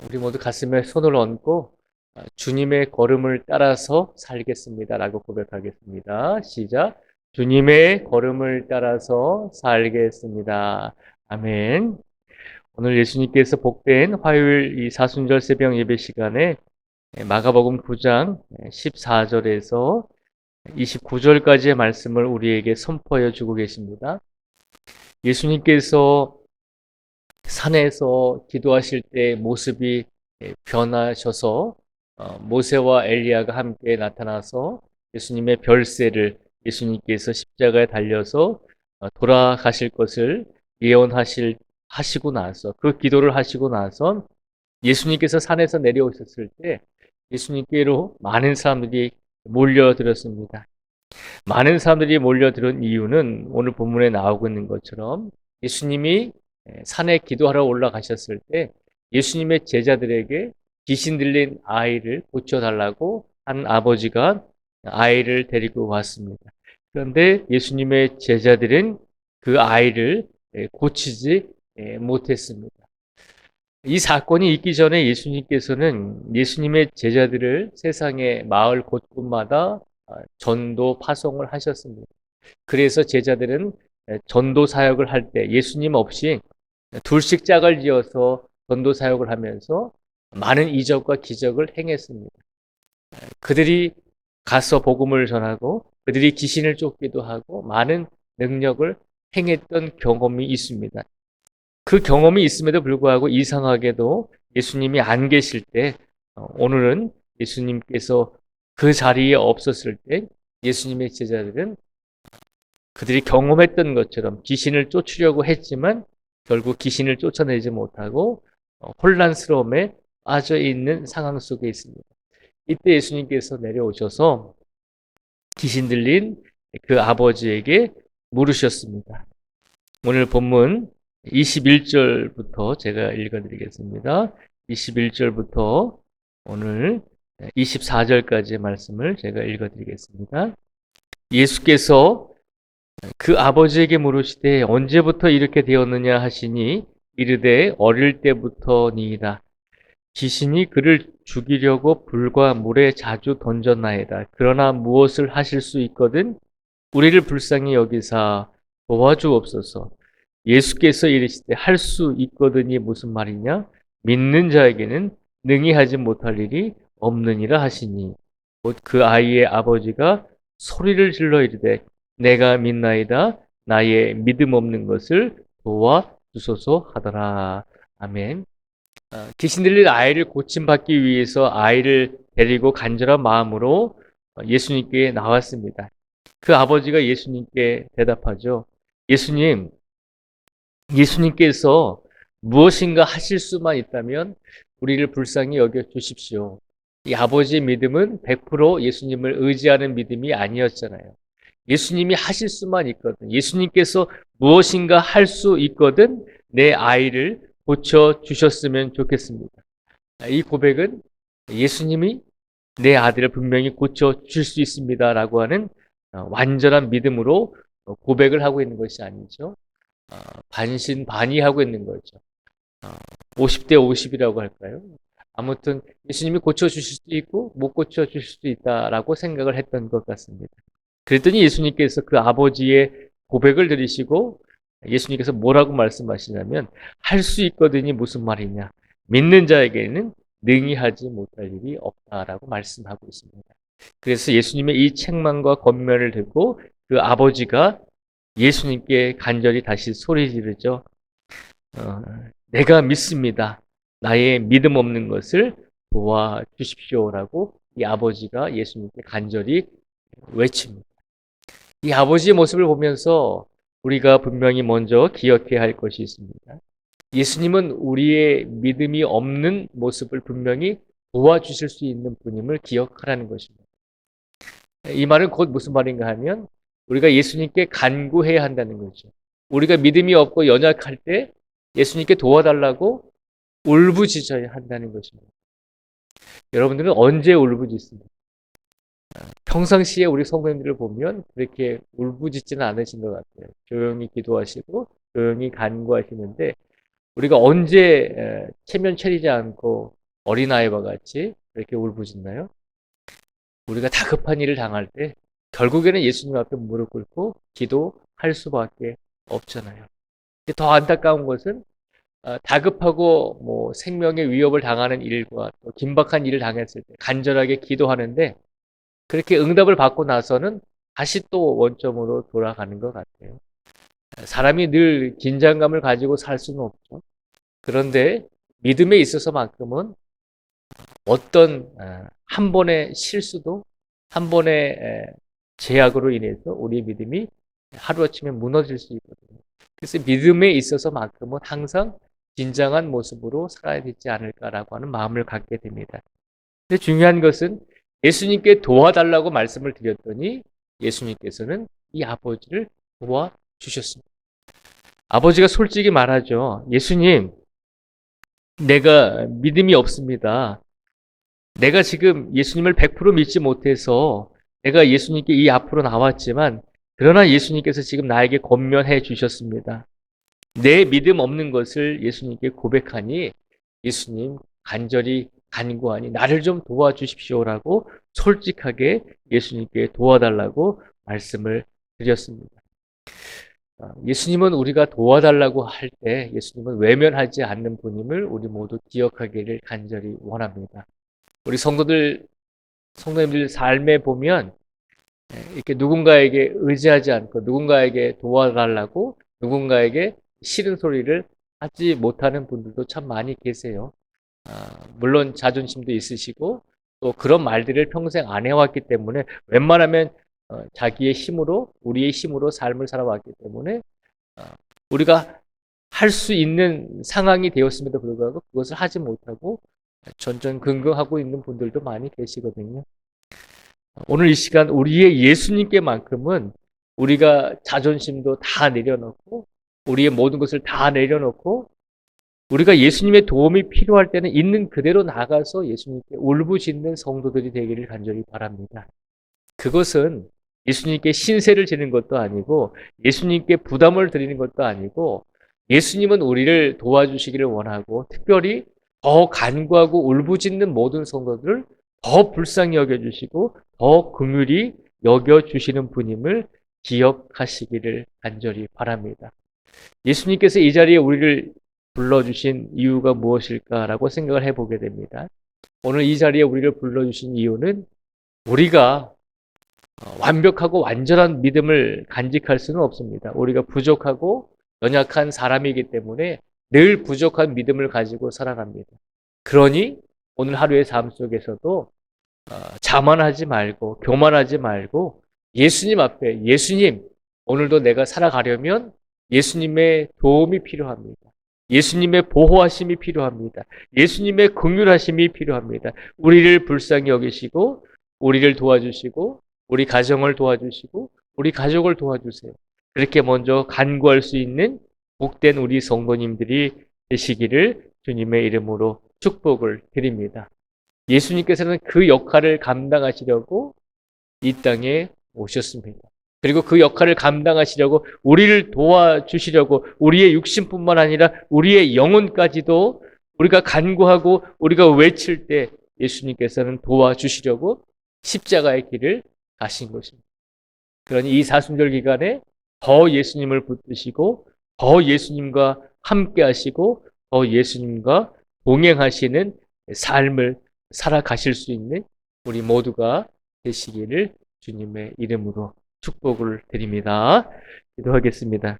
우리 모두 가슴에 손을 얹고 주님의 걸음을 따라서 살겠습니다라고 고백하겠습니다. 시작. 주님의 걸음을 따라서 살겠습니다. 아멘. 오늘 예수님께서 복된 화요일 이 사순절 새벽 예배 시간에 마가복음 9장 14절에서 29절까지의 말씀을 우리에게 선포해 주고 계십니다. 예수님께서 산에서 기도하실 때 모습이 변하셔서 모세와 엘리야가 함께 나타나서 예수님의 별세를 예수님께서 십자가에 달려서 돌아가실 것을 하시고 나서 그 기도를 하시고 나서 예수님께서 산에서 내려오셨을 때 예수님께로 많은 사람들이 몰려들었습니다. 많은 사람들이 몰려들은 이유는 오늘 본문에 나오고 있는 것처럼 예수님이 산에 기도하러 올라가셨을 때 예수님의 제자들에게 귀신 들린 아이를 고쳐달라고 한 아버지가 아이를 데리고 왔습니다. 그런데 예수님의 제자들은 그 아이를 고치지 못했습니다. 이 사건이 있기 전에 예수님께서는 예수님의 제자들을 세상의 마을 곳곳마다 전도 파송을 하셨습니다. 그래서 제자들은 전도 사역을 할 때 예수님 없이 둘씩 짝을 지어서 전도 사역을 하면서 많은 이적과 기적을 행했습니다. 그들이 가서 복음을 전하고 그들이 귀신을 쫓기도 하고 많은 능력을 행했던 경험이 있습니다. 그 경험이 있음에도 불구하고 이상하게도 예수님이 안 계실 때 오늘은 예수님께서 그 자리에 없었을 때 예수님의 제자들은 그들이 경험했던 것처럼 귀신을 쫓으려고 했지만 결국 귀신을 쫓아내지 못하고 혼란스러움에 빠져 있는 상황 속에 있습니다. 이때 예수님께서 내려오셔서 귀신 들린 그 아버지에게 물으셨습니다. 오늘 본문 21절부터 제가 읽어드리겠습니다. 21절부터 오늘 24절까지의 말씀을 제가 읽어드리겠습니다. 예수께서 그 아버지에게 물으시되 언제부터 이렇게 되었느냐 하시니 이르되 어릴 때부터니이다. 귀신이 그를 죽이려고 불과 물에 자주 던졌나이다. 그러나 무엇을 하실 수 있거든 우리를 불쌍히 여기사 도와주옵소서. 예수께서 이르시되 할 수 있거든이 무슨 말이냐? 믿는 자에게는 능히 하지 못할 일이 없느니라 하시니 곧 그 아이의 아버지가 소리를 질러 이르되 내가 믿나이다. 나의 믿음 없는 것을 도와주소서 하더라. 아멘. 귀신 들린 아이를 고침받기 위해서 아이를 데리고 간절한 마음으로 예수님께 나왔습니다. 그 아버지가 예수님께 대답하죠. 예수님께서 무엇인가 하실 수만 있다면 우리를 불쌍히 여겨 주십시오. 이 아버지의 믿음은 100% 예수님을 의지하는 믿음이 아니었잖아요. 예수님이 하실 수만 있거든. 예수님께서 무엇인가 할 수 있거든 내 아이를 고쳐 주셨으면 좋겠습니다. 이 고백은 예수님이 내 아들을 분명히 고쳐 주실 수 있습니다라고 하는 완전한 믿음으로 고백을 하고 있는 것이 아니죠. 반신반의하고 있는 거죠. 50대 50이라고 할까요? 아무튼 예수님이 고쳐주실 수도 있고 못 고쳐주실 수도 있다라고 생각을 했던 것 같습니다. 그랬더니 예수님께서 그 아버지의 고백을 들으시고 예수님께서 뭐라고 말씀하시냐면 할 수 있거든이 무슨 말이냐. 믿는 자에게는 능히 하지 못할 일이 없다라고 말씀하고 있습니다. 그래서 예수님의 이 책망과 권면을 듣고 그 아버지가 예수님께 간절히 다시 소리 지르죠. 내가 믿습니다. 나의 믿음 없는 것을 도와주십시오라고 이 아버지가 예수님께 간절히 외칩니다. 이 아버지의 모습을 보면서 우리가 분명히 먼저 기억해야 할 것이 있습니다. 예수님은 우리의 믿음이 없는 모습을 분명히 도와주실 수 있는 분임을 기억하라는 것입니다. 이 말은 곧 무슨 말인가 하면 우리가 예수님께 간구해야 한다는 거죠. 우리가 믿음이 없고 연약할 때 예수님께 도와달라고 울부짖어야 한다는 것입니다. 여러분들은 언제 울부짖습니까? 평상시에 우리 성도님들을 보면 그렇게 울부짖지는 않으신 것 같아요. 조용히 기도하시고 조용히 간구하시는데 우리가 언제 체면 차리지 않고 어린아이와 같이 그렇게 울부짖나요? 우리가 다급한 일을 당할 때 결국에는 예수님 앞에 무릎 꿇고 기도할 수밖에 없잖아요. 더 안타까운 것은 다급하고 뭐 생명의 위협을 당하는 일과 또 긴박한 일을 당했을 때 간절하게 기도하는데 그렇게 응답을 받고 나서는 다시 또 원점으로 돌아가는 것 같아요. 사람이 늘 긴장감을 가지고 살 수는 없죠. 그런데 믿음에 있어서만큼은 어떤 한 번의 실수도 한 번의 제약으로 인해서 우리의 믿음이 하루아침에 무너질 수 있거든요. 그래서 믿음에 있어서만큼은 항상 긴장한 모습으로 살아야 되지 않을까라고 하는 마음을 갖게 됩니다. 근데 중요한 것은 예수님께 도와달라고 말씀을 드렸더니 예수님께서는 이 아버지를 도와주셨습니다. 아버지가 솔직히 말하죠. 예수님, 내가 믿음이 없습니다. 내가 지금 예수님을 100% 믿지 못해서 내가 예수님께 이 앞으로 나왔지만 그러나 예수님께서 지금 나에게 권면해 주셨습니다. 내 믿음 없는 것을 예수님께 고백하니 예수님 간절히 간구하니 나를 좀 도와주십시오라고 솔직하게 예수님께 도와달라고 말씀을 드렸습니다. 예수님은 우리가 도와달라고 할 때 예수님은 외면하지 않는 분임을 우리 모두 기억하기를 간절히 원합니다. 우리 성도님들 삶에 보면 이렇게 누군가에게 의지하지 않고 누군가에게 도와달라고 누군가에게 싫은 소리를 하지 못하는 분들도 참 많이 계세요. 물론 자존심도 있으시고 또 그런 말들을 평생 안 해왔기 때문에 웬만하면 자기의 힘으로 우리의 힘으로 삶을 살아왔기 때문에 우리가 할 수 있는 상황이 되었음에도 불구하고 그것을 하지 못하고 전전긍긍하고 있는 분들도 많이 계시거든요. 오늘 이 시간 우리의 예수님께만큼은 우리가 자존심도 다 내려놓고 우리의 모든 것을 다 내려놓고 우리가 예수님의 도움이 필요할 때는 있는 그대로 나가서 예수님께 울부짖는 성도들이 되기를 간절히 바랍니다. 그것은 예수님께 신세를 지는 것도 아니고 예수님께 부담을 드리는 것도 아니고 예수님은 우리를 도와주시기를 원하고 특별히 더 간구하고 울부짖는 모든 성도들을 더 불쌍히 여겨주시고 더 긍휼히 여겨주시는 분임을 기억하시기를 간절히 바랍니다. 예수님께서 이 자리에 우리를 불러주신 이유가 무엇일까라고 생각을 해보게 됩니다. 오늘 이 자리에 우리를 불러주신 이유는 우리가 완벽하고 완전한 믿음을 간직할 수는 없습니다. 우리가 부족하고 연약한 사람이기 때문에 늘 부족한 믿음을 가지고 살아갑니다. 그러니 오늘 하루의 삶 속에서도 자만하지 말고 교만하지 말고 예수님 앞에 예수님 오늘도 내가 살아가려면 예수님의 도움이 필요합니다. 예수님의 보호하심이 필요합니다. 예수님의 긍휼하심이 필요합니다. 우리를 불쌍히 여기시고 우리를 도와주시고 우리 가정을 도와주시고 우리 가족을 도와주세요. 그렇게 먼저 간구할 수 있는 복된 우리 성도님들이 되시기를 주님의 이름으로 축복을 드립니다. 예수님께서는 그 역할을 감당하시려고 이 땅에 오셨습니다. 그리고 그 역할을 감당하시려고 우리를 도와주시려고 우리의 육신뿐만 아니라 우리의 영혼까지도 우리가 간구하고 우리가 외칠 때 예수님께서는 도와주시려고 십자가의 길을 가신 것입니다. 그러니 이 사순절 기간에 더 예수님을 붙드시고 더 예수님과 함께 하시고 더 예수님과 동행하시는 삶을 살아가실 수 있는 우리 모두가 되시기를 주님의 이름으로 축복을 드립니다. 기도하겠습니다.